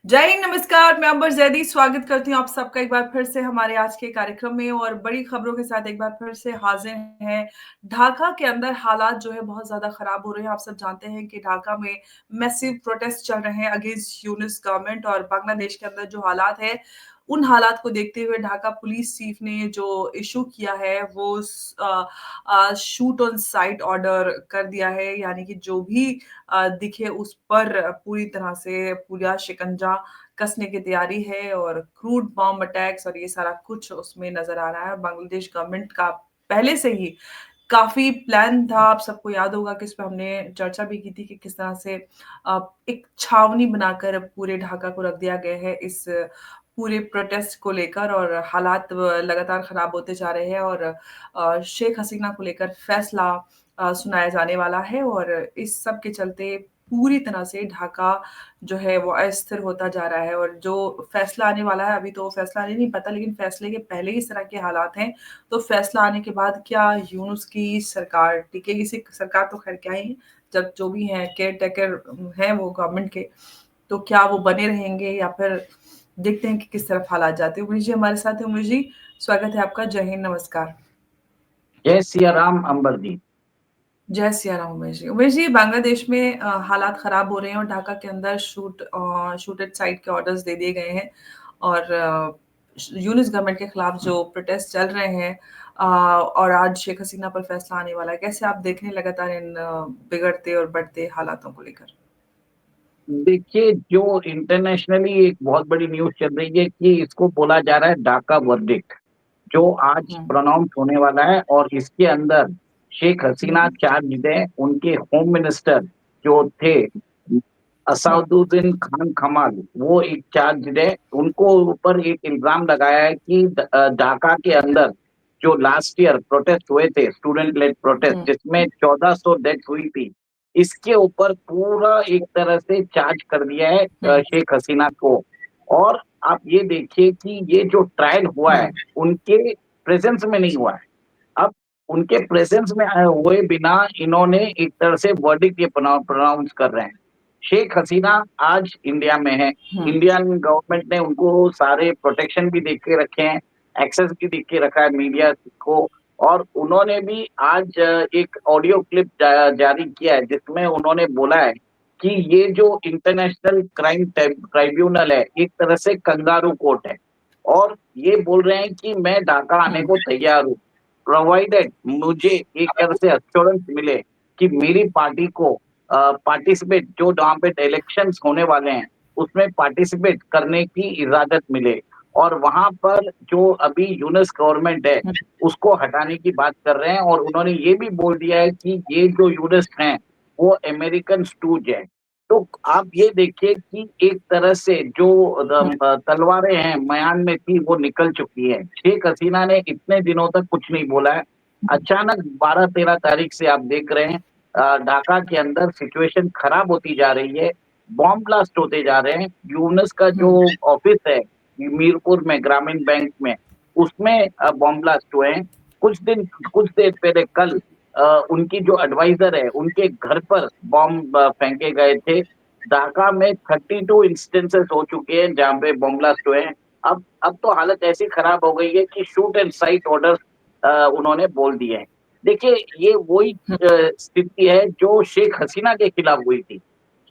जय हिंद, नमस्कार। मैं अंबर जैदी स्वागत करती हूँ आप सबका एक बार फिर से हमारे आज के कार्यक्रम में और बड़ी खबरों के साथ एक बार फिर से हाजिर हैं। ढाका के अंदर हालात जो है बहुत ज़्यादा खराब हो रहे हैं। आप सब जानते हैं कि ढाका में मैसिव प्रोटेस्ट चल रहे हैं अगेंस्ट यूनिस गवर्नमेंट और बांग्लादेश के अंदर जो हालात है, उन हालात को देखते हुए ढाका पुलिस चीफ ने जो इश्यू किया है वो शूट ऑन साइट ऑर्डर कर दिया है। यानी कि जो भी दिखे उस पर पूरी तरह से पूरा शिकंजा कसने की तैयारी है और क्रूड बॉम्ब अटैक्स और ये सारा कुछ उसमें नज़र आ रहा है। बांग्लादेश गवर्नमेंट का पहले से ही काफ़ी प्लान था। आप सबको याद होगा कि इस पे हमने चर्चा भी की थी कि किस तरह से एक छावनी बनाकर पूरे ढाका को रख दिया गया है इस पूरे प्रोटेस्ट को लेकर और हालात लगातार खराब होते जा रहे हैं और शेख हसीना को लेकर फैसला सुनाया जाने वाला है और इस सब के चलते पूरी तरह से ढाका जो है वो अस्थिर होता जा रहा है और जो फैसला आने वाला है, अभी तो फैसला आने नहीं पता, लेकिन फैसले के पहले ही इस तरह के हालात हैं, तो फैसला आने के बाद क्या यूनुस की सरकार टिकेगी? सरकार तो खैर क्या ही, जब जो भी हैं केयर टेकर हैं वो गवर्नमेंट के, तो क्या वो बने रहेंगे या फिर देखते हैं कि किस तरफ हालात जाते हैं। उमेश जी हमारे साथ है। उमेश जी, स्वागत है आपका। जय हिंद, नमस्कार। जय सिया राम अंबर जी। जय सिया राम। उमेश जी, उमेश जी, बांग्लादेश में हालात खराब हो रहे हैं और ढाका के अंदर शूटेड साइट के ऑर्डर्स दे दिए गए हैं और यूनिस गवर्नमेंट के खिलाफ जो प्रोटेस्ट चल रहे हैं और आज शेख हसीना पर फैसला आने वाला है। कैसे आप देख रहे हैं लगातार इन बिगड़ते और बढ़ते हालातों को लेकर? देखिए, जो इंटरनेशनली एक बहुत बड़ी न्यूज़ चल रही है कि इसको बोला जा रहा है ढाका वर्डिक्ट, जो आज हुँ, प्रोनाउंस होने वाला है और इसके अंदर शेख हसीना हुँ, चार्ज्ड है। उनके होम मिनिस्टर जो थे हुँ, असादुद्दीन खान कमाल, वो एक चार्ज्ड है। उनको ऊपर एक इल्ज़ाम लगाया है कि ढाका के अंदर जो लास्ट ईयर प्रोटेस्ट हुए थे, स्टूडेंट लेड प्रोटेस्ट, हुँ, जिसमें 1400 डेथ हुई थी, इसके ऊपर पूरा एक तरह से चार्ज कर दिया है हुँ, शेख हसीना को। और आप ये देखिए कि ये जो ट्रायल हुआ हुँ, है, उनके प्रेज़ेंस में नहीं हुआ है। अब उनके प्रेज़ेंस में हुए बिना इन्होंने एक तरह से वर्डिक्ट ये प्रोनाउंस कर रहे हैं। शेख हसीना आज इंडिया में है। हुँ, इंडियन गवर्नमेंट ने उनको सारे प्रोटेक्शन भी दे के रखे हैं, एक्सेस भी दे के रखा है मीडिया को। और उन्होंने भी आज एक ऑडियो क्लिप जारी किया है जिसमें उन्होंने बोला है कि ये जो इंटरनेशनल क्राइम ट्राइब्यूनल है, एक तरह से कंगारू कोर्ट है। और ये बोल रहे हैं कि मैं ढाका आने हुँ, को तैयार हूँ, प्रोवाइडेड मुझे एक तरह से एश्योरेंस मिले कि मेरी पार्टी को पार्टिसिपेट, जो वहाँ पे इलेक्शंस होने वाले हैं, उसमें पार्टिसिपेट करने की इजाज़त मिले। और वहाँ पर जो अभी यूनिस गवर्नमेंट है, हुँ, उसको हटाने की बात कर रहे हैं। और उन्होंने ये भी बोल दिया है कि ये जो यूनिस्ट हैं, वो अमेरिकन स्टूज है। तो आप ये देखिए कि एक तरह से जो हुँ, तलवारें हैं म्यान में थी, वो निकल चुकी है। शेख हसीना ने इतने दिनों तक कुछ नहीं बोला है। अचानक 12-13 तारीख से आप देख रहे हैं ढाका के अंदर सिचुएशन खराब होती जा रही है, बॉम्ब ब्लास्ट होते जा रहे हैं। यूनुस का जो हुँ, ऑफिस है मीरपुर में, ग्रामीण बैंक में, उसमें बॉम्ब ब्लास्ट हुए हैं। कुछ देर पहले कल उनकी जो एडवाइजर है, उनके घर पर बॉम्ब फेंके गए थे। ढाका में 32 इंस्टेंसेस हो चुके हैं जहाँ पे बॉम्ब ब्लास्ट हुए हैं। अब तो हालत ऐसी खराब हो गई है कि शूट एंड साइट ऑर्डर उन्होंने बोल दिए हैं। देखिए, ये वही हुँ, स्थिति है जो शेख हसीना के खिलाफ हुई थी।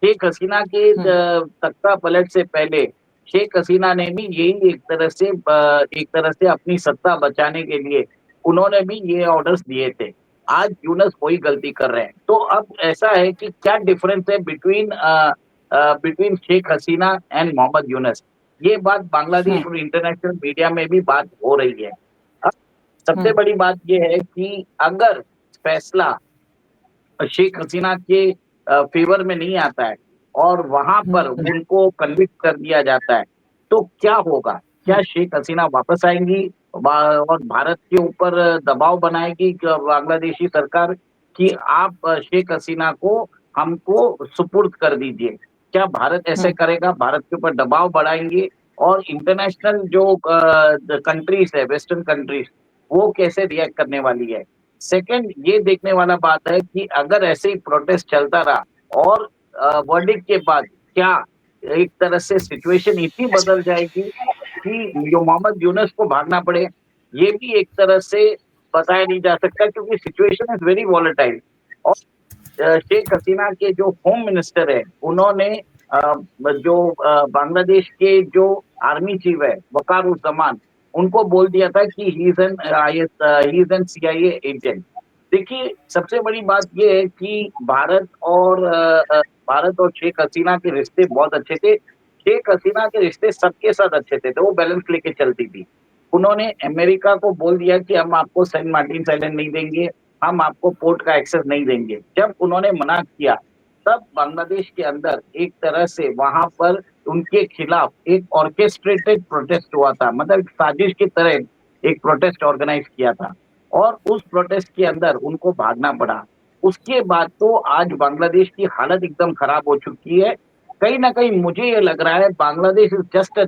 शेख हसीना के हुँ, तख्ता पलट से पहले शेख हसीना ने भी यही एक तरह से अपनी सत्ता बचाने के लिए उन्होंने भी ये ऑर्डर्स दिए थे। आज यूनस वही गलती कर रहे हैं। तो अब ऐसा है कि क्या डिफरेंस है बिटवीन शेख हसीना एंड मोहम्मद यूनस? ये बात हुँ, बांग्लादेश और इंटरनेशनल मीडिया में भी बात हो रही है। अब हुँ, सबसे बड़ी बात ये है कि अगर फैसला शेख हसीना के फेवर में नहीं आता है और वहाँ पर हुँ, उनको कन्विक्ट कर दिया जाता है, तो क्या होगा? हुँ, क्या शेख हसीना वापस आएँगी और भारत के ऊपर दबाव बनाएगी बांग्लादेशी सरकार कि आप शेख हसीना को हमको सुपुर्द कर दीजिए? क्या भारत ऐसे हुँ, करेगा? भारत के ऊपर दबाव बढ़ाएँगे और इंटरनेशनल जो कंट्रीज़ है, वेस्टर्न कंट्रीज़, वो कैसे रिएक्ट करने वाली है? सेकंड, ये देखने वाला बात है कि अगर ऐसे ही प्रोटेस्ट चलता रहा और वर्डिक्ट के बाद क्या एक तरह से सिचुएशन इतनी बदल जाएगी कि जो मोहम्मद यूनुस को भागना पड़े, ये भी एक तरह से बताया नहीं जा सकता, क्योंकि सिचुएशन इज वेरी वॉलेटाइल। और शेख हसीना के जो होम मिनिस्टर है, उन्होंने जो बांग्लादेश के जो आर्मी चीफ है वकारुज्जमान, उनको बोल दिया था कि he is an CIA agent. देखिए, सबसे बड़ी बात ये है कि भारत और शेख हसीना के रिश्ते बहुत अच्छे थे। शेख हसीना के रिश्ते सबके साथ अच्छे थे, तो वो बैलेंस लेके चलती थी। उन्होंने अमेरिका को बोल दिया कि हम आपको सेंट मार्टिन आइलैंड नहीं देंगे, हम आपको पोर्ट का एक्सेस नहीं देंगे। जब उन्होंने मना किया, तब बांग्लादेश के अंदर एक तरह से वहां पर उनके खिलाफ एक ऑर्केस्ट्रेटेड प्रोटेस्ट हुआ था, मतलब एक साजिश की तरह एक प्रोटेस्ट ऑर्गेनाइज किया था, और उस प्रोटेस्ट के अंदर उनको भागना पड़ा। उसके बाद तो आज बांग्लादेश की हालत एकदम खराब हो चुकी है। कहीं ना कहीं मुझे ये लग रहा है Bangladesh is just a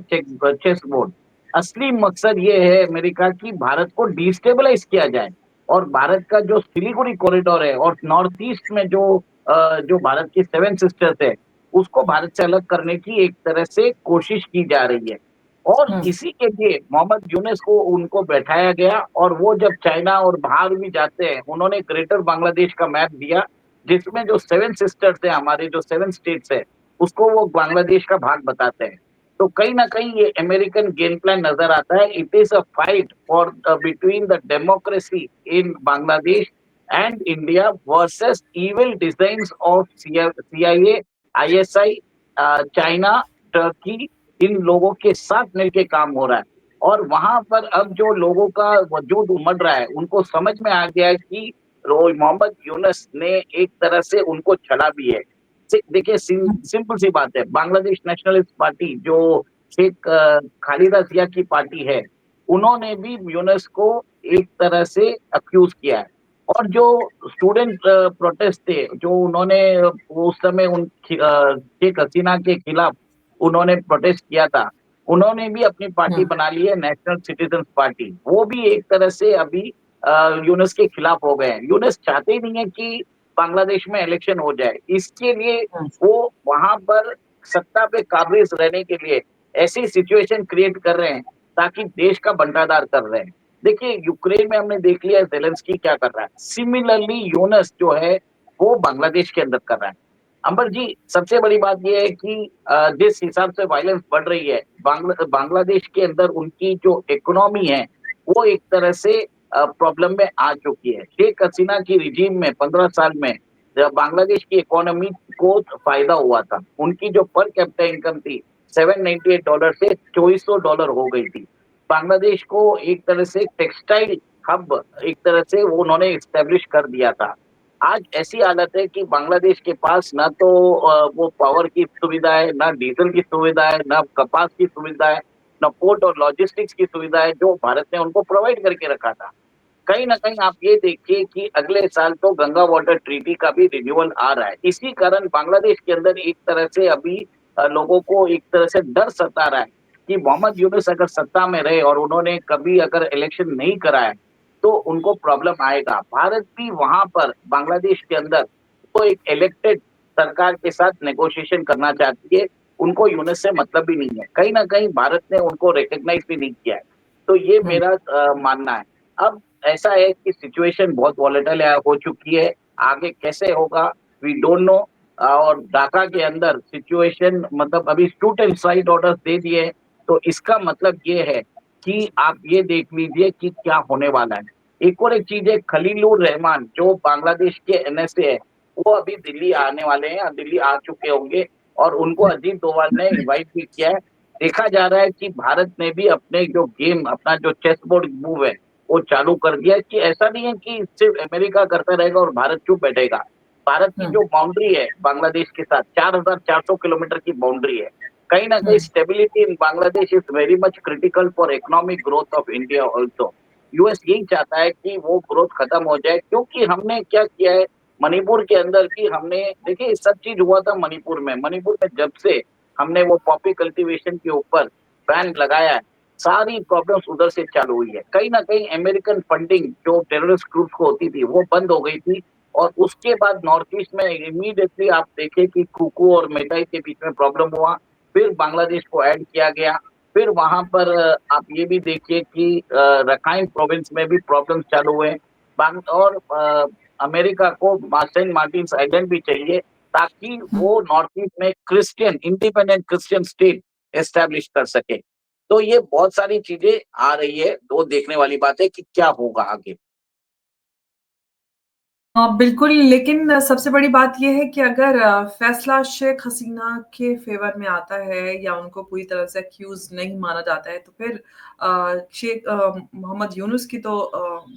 chessboard. असली मकसद ये है अमेरिका की भारत को डिस्टेबलाइज किया जाए, और भारत का जो सिलीगुड़ी कॉरिडोर है और नॉर्थ ईस्ट में जो भारत की सेवन सिस्टर्स है, उसको भारत से अलग करने की एक तरह से कोशिश की जा रही है। और हुँ। इसी के लिए मोहम्मद यूनुस को उनको बैठाया गया, और वो जब चाइना और बाहर भी जाते हैं, उन्होंने ग्रेटर बांग्लादेश का मैप दिया, जिसमें जो सेवन सिस्टर्स है, हमारे जो सेवन स्टेट्स है, उसको वो बांग्लादेश का भाग बताते हैं। तो कहीं ना कहीं ये अमेरिकन गेम प्लान नजर आता है। It is a fight for between the democracy in Bangladesh and India versus evil designs of CIA, ISI, China, Turkey, इन लोगों के साथ मिलकर काम हो रहा है। और वहां पर अब जो लोगों का वजूद उमड़ रहा है, उनको समझ में आ गया है कि मोहम्मद यूनुस ने एक तरह से उनको छड़ा भी है। देखिए, सिंपल सी बात है, बांग्लादेश नेशनलिस्ट पार्टी जो शेख खालिदा जिया की पार्टी है, उन्होंने भी यूनुस को एक तरह से अक्यूज किया है। और जो स्टूडेंट प्रोटेस्ट थे, जो उन्होंने उस समय शेख हसीना के खिलाफ उन्होंने प्रोटेस्ट किया था, उन्होंने भी अपनी पार्टी हुँ। बना ली है, नेशनल सिटीजन पार्टी। वो भी एक तरह से अभी यूनुस के खिलाफ हो गए हैं। यूनुस चाहते ही नहीं है कि बांग्लादेश में इलेक्शन हो जाए, इसके लिए हुँ। वो वहां पर सत्ता पे काबिज रहने के लिए ऐसी सिचुएशन क्रिएट कर रहे हैं, ताकि देश का बंटाधार कर रहे हैं। देखिए, यूक्रेन में हमने देख लिया ज़ेलेंस्की क्या कर रहा है, सिमिलरली यूनुस जो है वो बांग्लादेश के अंदर कर रहा है। अंबर जी, सबसे बड़ी बात यह है कि जिस हिसाब से वायलेंस बढ़ रही है बांग्लादेश के अंदर, उनकी जो इकोनॉमी है वो एक तरह से प्रॉब्लम में आ चुकी है। शेख हसीना की रिजीम में 15 साल में बांग्लादेश की इकोनॉमी को फायदा हुआ था। उनकी जो पर कैपिटा इनकम थी $798 से $2400 हो गई थी। बांग्लादेश को एक तरह से टेक्सटाइल हब एक तरह से वो उन्होंने इस्टेब्लिश कर दिया था। आज ऐसी हालत है कि बांग्लादेश के पास ना तो वो पावर की सुविधा है, ना डीजल की सुविधा है, ना कपास की सुविधा है, ना पोर्ट और लॉजिस्टिक्स की सुविधा है, जो भारत ने उनको प्रोवाइड करके रखा था। कहीं न कहीं आप ये देखिए कि अगले साल तो गंगा वाटर ट्रीटी का भी रिन्यूअल आ रहा है। इसी कारण बांग्लादेश के अंदर एक तरह से अभी लोगों को एक तरह से डर सता रहा है कि मोहम्मद यूनुस अगर सत्ता में रहे और उन्होंने कभी अगर इलेक्शन नहीं कराया, तो उनको प्रॉब्लम आएगा। भारत भी वहाँ पर बांग्लादेश के अंदर तो एक इलेक्टेड सरकार के साथ नेगोशिएशन करना चाहती है। उनको यूनुस से मतलब भी नहीं है। कहीं न कहीं भारत ने उनको रिकॉग्नाइज़ भी नहीं किया है। तो ये हुँ। मेरा मानना है। अब ऐसा है कि सिचुएशन बहुत वॉलेटाइल हो चुकी है, आगे कैसे होगा वी डोंट नो। और ढाका के अंदर सिचुएशन, मतलब अभी शूट एंड साइट ऑर्डर्स दे दिए हैं, तो इसका मतलब ये है कि आप ये देख लीजिए कि क्या होने वाला है। एक और एक चीज़ है, खलीलुर रहमान जो बांग्लादेश के एनएसए है, वो अभी दिल्ली आने वाले हैं, दिल्ली आ चुके होंगे, और उनको अजीत डोभाल ने इनवाइट भी किया है। देखा जा रहा है कि भारत ने भी अपने जो गेम, अपना जो चेस बोर्ड मूव है, वो चालू कर दिया है। कि ऐसा नहीं है कि सिर्फ अमेरिका करता रहेगा और भारत चुप बैठेगा। भारत की हुँ। जो बाउंड्री है बांग्लादेश के साथ, 4,400 किलोमीटर की बाउंड्री है। कहीं न कहीं हुँ। Stability in Bangladesh is very much critical for economic growth of India also. US यही चाहता है कि वो ग्रोथ खत्म हो जाए, क्योंकि हमने क्या किया है मणिपुर के अंदर भी हमने, देखिए सब चीज हुआ था मणिपुर में। मणिपुर में जब से हमने वो पॉपी कल्टीवेशन के ऊपर बैन लगाया है, सारी प्रॉब्लम्स उधर से चालू हुई है। कहीं ना कहीं अमेरिकन फंडिंग जो टेररिस्ट ग्रुप को होती थी वो बंद हो गई थी। और उसके बाद नॉर्थ ईस्ट में इमीडिएटली आप देखें कि कुकू और मेटाई के बीच में प्रॉब्लम हुआ। फिर बांग्लादेश को ऐड किया गया। फिर वहाँ पर आप ये भी देखिए कि रखाइन प्रोविंस में भी प्रॉब्लम्स चालू हुए। और अमेरिका को सेंट मार्टिन्स आइलैंड भी चाहिए ताकि वो नॉर्थ ईस्ट में Christian independent Christian state establish कर सके। तो ये बहुत सारी चीजें आ रही है, तो देखने वाली बात है कि क्या होगा आगे। बिल्कुल, लेकिन सबसे बड़ी बात ये है कि अगर फैसला शेख हसीना के फ़ेवर में आता है या उनको पूरी तरह से एक्यूज़ नहीं माना जाता है, तो फिर मोहम्मद यूनुस की तो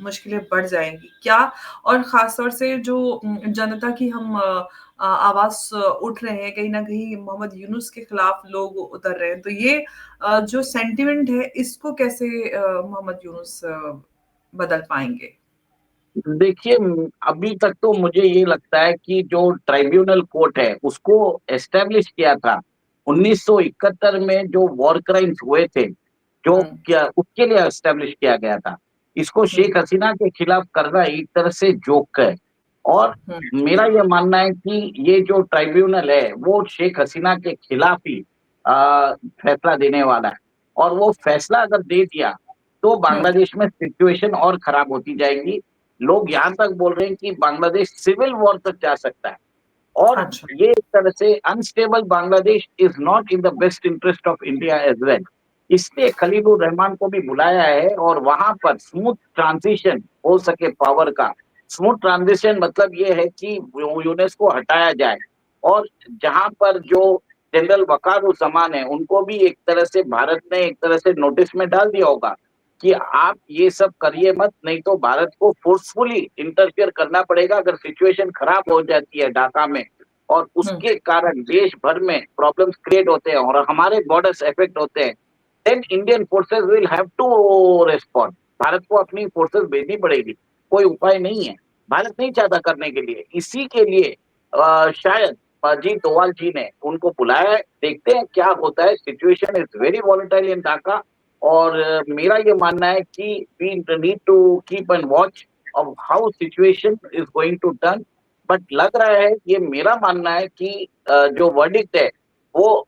मुश्किलें बढ़ जाएँगी। क्या और ख़ास तौर से जो जनता की हम आवाज़ उठ रहे हैं, कहीं न कहीं मोहम्मद यूनुस के खिलाफ लोग उतर रहे हैं, तो ये जो सेंटिमेंट है, इसको कैसे मोहम्मद यूनुस बदल पाएँगे? देखिए अभी तक तो मुझे ये लगता है कि जो ट्राइब्यूनल कोर्ट है उसको एस्टेब्लिश किया था 1971 में, जो वॉर क्राइम्स हुए थे, जो हुँ, क्या उसके लिए एस्टेब्लिश किया गया था। इसको हुँ, शेख हसीना के खिलाफ करना एक तरह से जोक है। और हुँ, मेरा ये मानना है कि ये जो ट्राइब्यूनल है वो शेख हसीना के खिलाफ ही फैसला देने वाला है। और वो फैसला अगर दे दिया तो हुँ। बांग्लादेश में सिचुएशन और खराब होती जाएगी। लोग यहाँ तक बोल रहे हैं कि बांग्लादेश सिविल वॉर तक जा सकता है। और अच्छा। ये एक तरह से unstable Bangladesh is not in the best interest of India as well. इसलिए खलीलुर रहमान को भी बुलाया है और वहां पर स्मूथ ट्रांजिशन हो सके पावर का। स्मूथ ट्रांजिशन मतलब ये है कि यूनेस्को हटाया जाए और जहां पर जो जनरल वकारुज्जमान है उनको भी एक तरह से भारत ने एक तरह से नोटिस में डाल दिया होगा कि आप ये सब करिए मत, नहीं तो भारत को फोर्सफुली इंटरफियर करना पड़ेगा अगर सिचुएशन खराब हो जाती है ढाका में। और हुँ, उसके कारण देश भर में प्रॉब्लम्स क्रिएट होते हैं और हमारे बॉर्डर्स इफेक्ट होते हैं। Then Indian forces will have to respond. Bharat को अपनी फोर्सेस भेजनी पड़ेगी, कोई उपाय नहीं है। भारत नहीं चाहता करने के लिए, इसी के लिए शायद अजीत डोवाल जी ने उनको बुलाया है। देखते हैं क्या होता है। Situation is very volatile in Dhaka. और मेरा ये मानना है कि we need to keep and watch of how situation is going to turn. But लग रहा है, ये मेरा मानना है कि जो वर्डिक्ट है वो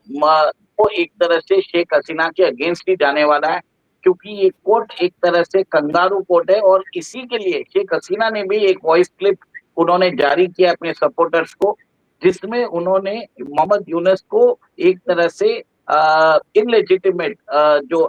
वो एक तरह से शेख हसीना के अगेंस्ट ही जाने वाला है, क्योंकि ये कोर्ट एक तरह से कंगारू कोर्ट है। और इसी के लिए शेख हसीना ने भी एक वॉइस क्लिप उन्होंने जारी किया अपने सपोर्टर्स को, जिसमें उन्होंने मोहम्मद यूनुस को एक तरह से इनलेजिटिमेट जो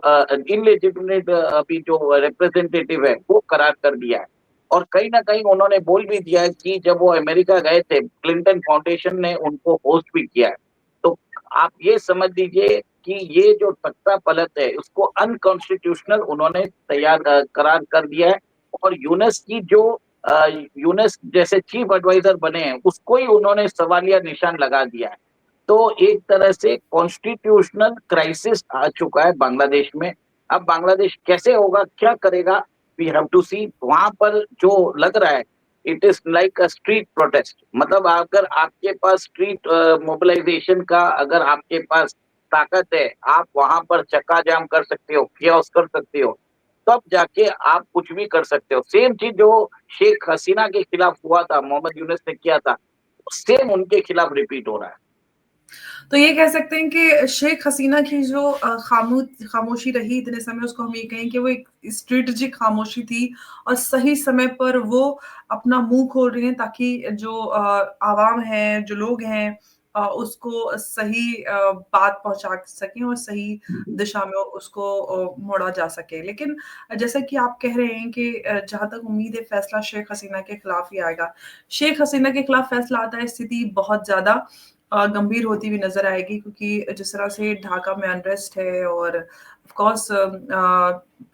इनलेजिटिमेट अभी जो रिप्रेजेंटेटिव है वो करार कर दिया है। और कहीं ना कहीं उन्होंने बोल भी दिया है कि जब वो अमेरिका गए थे, क्लिंटन फाउंडेशन ने उनको होस्ट भी किया है। तो आप ये समझ लीजिए कि ये जो तख्ता पलट है उसको अनकॉन्स्टिट्यूशनल उन्होंने करार कर दिया है। और यूनेस की जो यूनेस जैसे चीफ एडवाइजर बने हैं उसको ही उन्होंने सवालिया निशान लगा दिया है। तो एक तरह से कॉन्स्टिट्यूशनल क्राइसिस आ चुका है बांग्लादेश में। अब बांग्लादेश कैसे होगा, क्या करेगा, वी हैव टू सी। वहां पर जो लग रहा है, it is like a street protest. मतलब अगर आपके पास स्ट्रीट मोबिलाइजेशन का अगर आपके पास ताकत है, आप वहां पर चक्का जाम कर सकते हो, कियोस्क कर सकते हो, तब जाके आप कुछ भी कर सकते हो। सेम चीज जो शेख हसीना के खिलाफ हुआ था, मोहम्मद यूनुस ने किया था, सेम उनके खिलाफ रिपीट हो रहा है। तो ये कह सकते हैं कि शेख हसीना की जो खामोशी रही इतने समय, उसको हम ये कहें कि वो एक स्ट्रैटेजिक खामोशी थी और सही समय पर वो अपना मुँह खोल रही हैं ताकि जो आवाम है, जो लोग हैं उसको सही बात पहुँचा सकें और सही दिशा में उसको मोड़ा जा सके। लेकिन जैसा कि आप कह रहे हैं कि जहाँ तक उम्मीद है फैसला शेख हसीना के खिलाफ ही आएगा। शेख हसीना के खिलाफ फैसला आता है, स्थिति बहुत ज़्यादा गंभीर होती हुई नज़र आएगी क्योंकि जिस तरह से ढाका में अनरेस्ट है और ऑफ कोर्स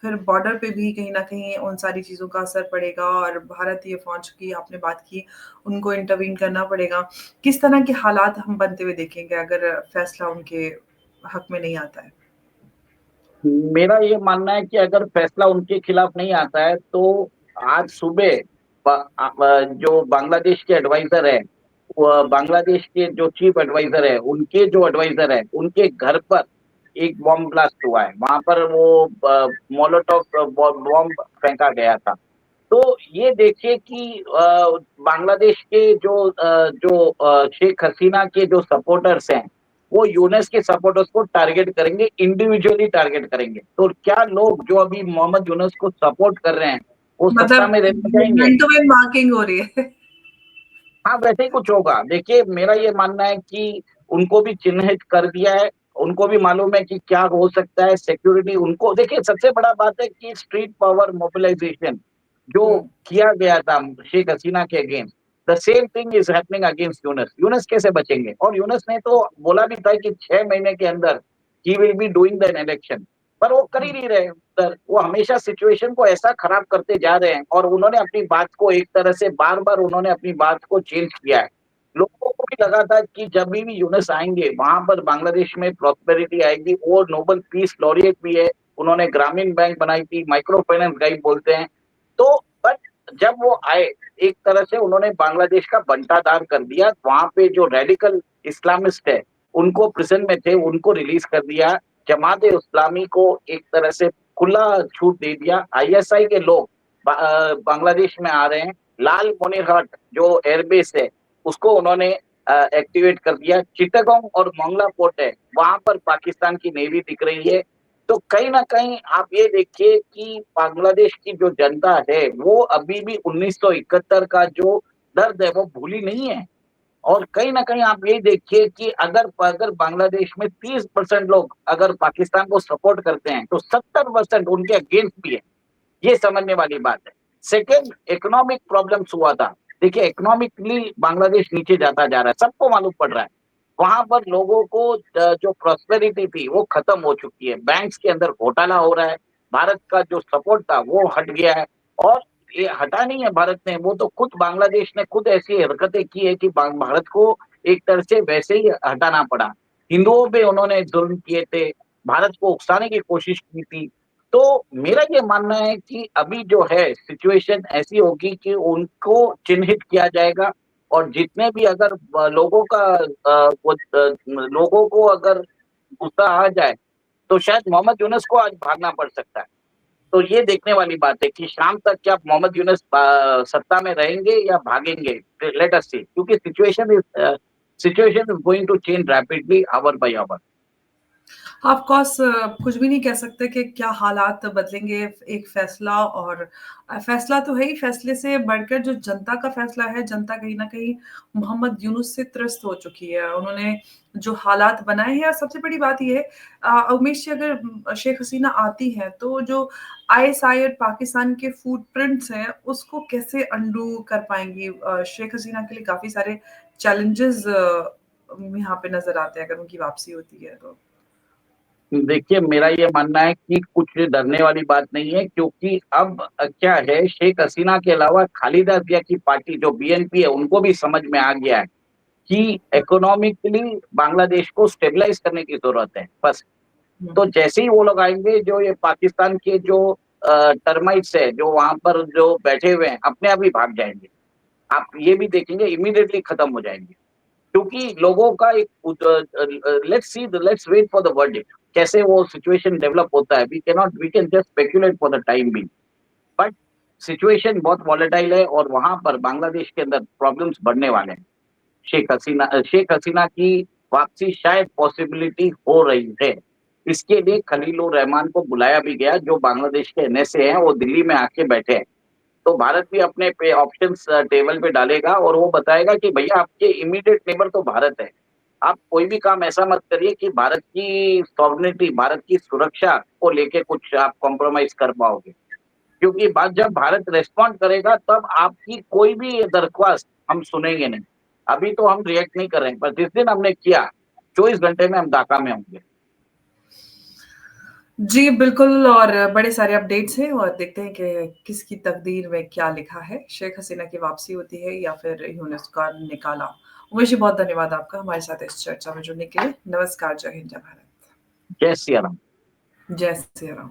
फिर बॉर्डर पे भी कहीं न कहीं उन सारी चीज़ों का असर पड़ेगा और भारतीय फ़ौज की आपने बात की, उनको इंटरवीन करना पड़ेगा। किस तरह के हालात हम बनते हुए देखेंगे अगर फैसला उनके हक में नहीं आता है? मेरा ये मानना है कि अगर फैसला उनके खिलाफ नहीं आता है तो आज सुबह जो बांग्लादेश के एडवाइजर है, बांग्लादेश के जो चीफ एडवाइजर है, उनके जो एडवाइजर है, उनके घर पर एक बॉम्ब ब्लास्ट हुआ है। वहां पर वो मोलोटोव बॉम्ब फेंका गया था। तो ये देखिए कि बांग्लादेश के जो शेख हसीना के जो सपोर्टर्स हैं, वो यूनुस के सपोर्टर्स को टारगेट करेंगे, इंडिविजुअली टारगेट करेंगे। तो क्या लोग जो अभी मोहम्मद यूनुस को सपोर्ट कर रहे हैं वो सत्ता मतलब में रहना चाहेंगे? मोमेंटो में मार्किंग हो रही है। हाँ, वैसे ही कुछ होगा। देखिए, मेरा ये मानना है कि उनको भी चिन्हित कर दिया है, उनको भी मालूम है कि क्या हो सकता है, सिक्योरिटी उनको देखिए सबसे बड़ा बात है कि स्ट्रीट पावर मोबिलाइजेशन जो हुँ, किया गया था शेख हसीना के against, the same thing is happening against Yunus. Yunus कैसे बचेंगे? और यूनुस ने तो बोला भी था कि 6 महीने के अंदर he will be doing the election, पर वो कर ही हुँ। नहीं रहे। सर, वो हमेशा सिचुएशन को ऐसा खराब करते जा रहे हैं और उन्होंने अपनी बात को एक तरह से बार-बार उन्होंने अपनी बात को चेंज किया है। लोगों को भी लगा था कि जब भी यूनुस आएँगे, वहाँ पर बांग्लादेश में प्रॉस्पेरिटी आएगी। वो नोबेल पीस लॉरिएट भी है, उन्होंने ग्रामीण बैंक बनाई थी, माइक्रो फाइनेंस गाइड बोलते हैं। तो बट जब वो आए, एक तरह से उन्होंने बांग्लादेश का बंटाधार कर दिया। वहाँ पे जो रेडिकल इस्लामिस्ट है, उनको प्रिज़न में थे, उनको रिलीज़ कर दिया। जमात-ए-इस्लामी को एक तरह से खुला छूट दे दिया। आईएसआई के लोग बांग्लादेश में आ रहे हैं। लाल मोनिरहाट जो एयरबेस है, उसको उन्होंने एक्टिवेट कर दिया। चिटागोंग और मोंगला पोर्ट है, वहाँ पर पाकिस्तान की नेवी दिख रही है। तो कहीं न कहीं आप ये देखिए कि बांग्लादेश की जो जनता है, वो अभी भी 1971 का जो दर्द है, वो भूली नहीं है। और कहीं न कहीं आप ये देखिए कि अगर अगर बांग्लादेश में 30% लोग अगर पाकिस्तान को सपोर्ट करते हैं, तो 70% उनके अगेंस्ट भी है। ये समझने वाली बात है। सेकंड, इकोनॉमिक प्रॉब्लम्स हुआ था। देखिए, इकोनॉमिकली बांग्लादेश नीचे जाता जा रहा है, सबको मालूम पड़ रहा है। वहाँ पर लोगों को जो प्रॉस्पेरिटी थी, वो खत्म हो चुकी है। बैंक्स के अंदर घोटाला हो रहा है। भारत का जो सपोर्ट था, वो हट गया है और ये हटा नहीं है भारत ने, वो तो खुद बांग्लादेश ने खुद ऐसी हरकतें की है कि भारत को एक तरह से वैसे ही हटाना पड़ा। हिंदुओं पे उन्होंने जुल्म किए थे, भारत को उकसाने की कोशिश की थी। तो मेरा ये मानना है कि अभी जो है सिचुएशन ऐसी होगी कि उनको चिन्हित किया जाएगा और जितने भी अगर लोगों का लोगों को अगर गुस्सा आ जाए, तो शायद मोहम्मद यूनुस को आज भागना पड़ सकता है। तो ये देखने वाली बात है कि शाम तक क्या मोहम्मद यूनुस सत्ता में रहेंगे या भागेंगे? लेट अस सी, क्योंकि situation is going to change rapidly hour by hour. Of course कुछ भी नहीं कह सकते कि क्या हालात बदलेंगे एक फैसला और फैसला तो है ही, फैसले से बढ़कर जो जनता का फैसला है, जनता कहीं न कहीं मोहम्मद यूनुस से त्रस्त हो चुकी है। उन्होंने जो हालात बनाए हैं और सबसे बड़ी बात ये है उमेश जी अगर शेख हसीना आती हैं, तो जो आईएसआई और पाकिस्तान के फुटप्रिंट्स हैं, उसको कैसे अनडू कर पाएँगी? शेख हसीना के लिए काफ़ी सारे चैलेंजेज़ यहाँ पे नज़र आते हैं अगर उनकी वापसी होती है तो। देखिए, मेरा ये मानना है कि कुछ डरने वाली बात नहीं है, क्योंकि अब क्या है, शेख हसीना के अलावा खालिदा जिया की पार्टी जो बीएनपी है, उनको भी समझ में आ गया है कि इकोनॉमिकली बांग्लादेश को स्टेबलाइज़ करने की ज़रूरत है, बस। हुँ, तो जैसे ही वो लोग आएँगे, जो ये पाकिस्तान के जो टर्माइट्स है, जो वहाँ पर जो बैठे हुए हैं, अपने आप ही भाग जाएँगे। आप ये भी देखेंगे, इमीडिएटली खत्म हो जाएँगे। क्योंकि लोगों का एक let's wait for the verdict, कैसे वो सिचुएशन डेवलप होता है। We can just speculate for the time being, but situation बहुत वोलेटाइल है और वहां पर बांग्लादेश के अंदर प्रॉब्लम्स बढ़ने वाले हैं। शेख हसीना की वापसी शायद पॉसिबिलिटी हो रही है। इसके लिए खलीलुर रहमान को बुलाया भी गया, जो बांग्लादेश के एनएसए हैं, वो दिल्ली में आके बैठे हैं। तो भारत भी अपने पे ऑप्शंस टेबल पे डालेगा और वो बताएगा कि भैया आपके इमीडिएट नेबर तो भारत है। आप कोई भी काम ऐसा मत करिए कि भारत की सॉवरेनिटी, भारत की सुरक्षा को लेके कुछ आप कॉम्प्रोमाइज़ कर पाओगे। क्योंकि बात जब भारत रिस्पॉन्ड करेगा तब आपकी कोई भी दरख्वास्त हम सुनेंगे नहीं। अभी तो हम रिएक्ट नहीं कर रहे हैं, पर जिस दिन हमने किया, 24 घंटे में हम ढाका में होंगे। जी, बिल्कुल और बड़े सारे अपडेट्स हैं और देखते हैं कि किसकी तकदीर में क्या लिखा है, शेख हसीना की वापसी होती है या फिर यूनुस का निकाला। उमेश जी बहुत धन्यवाद आपका हमारे साथ इस चर्चा में जुड़ने के लिए। नमस्कार, जय हिंद, जय भारत। जय सिया राम। जय सिया राम।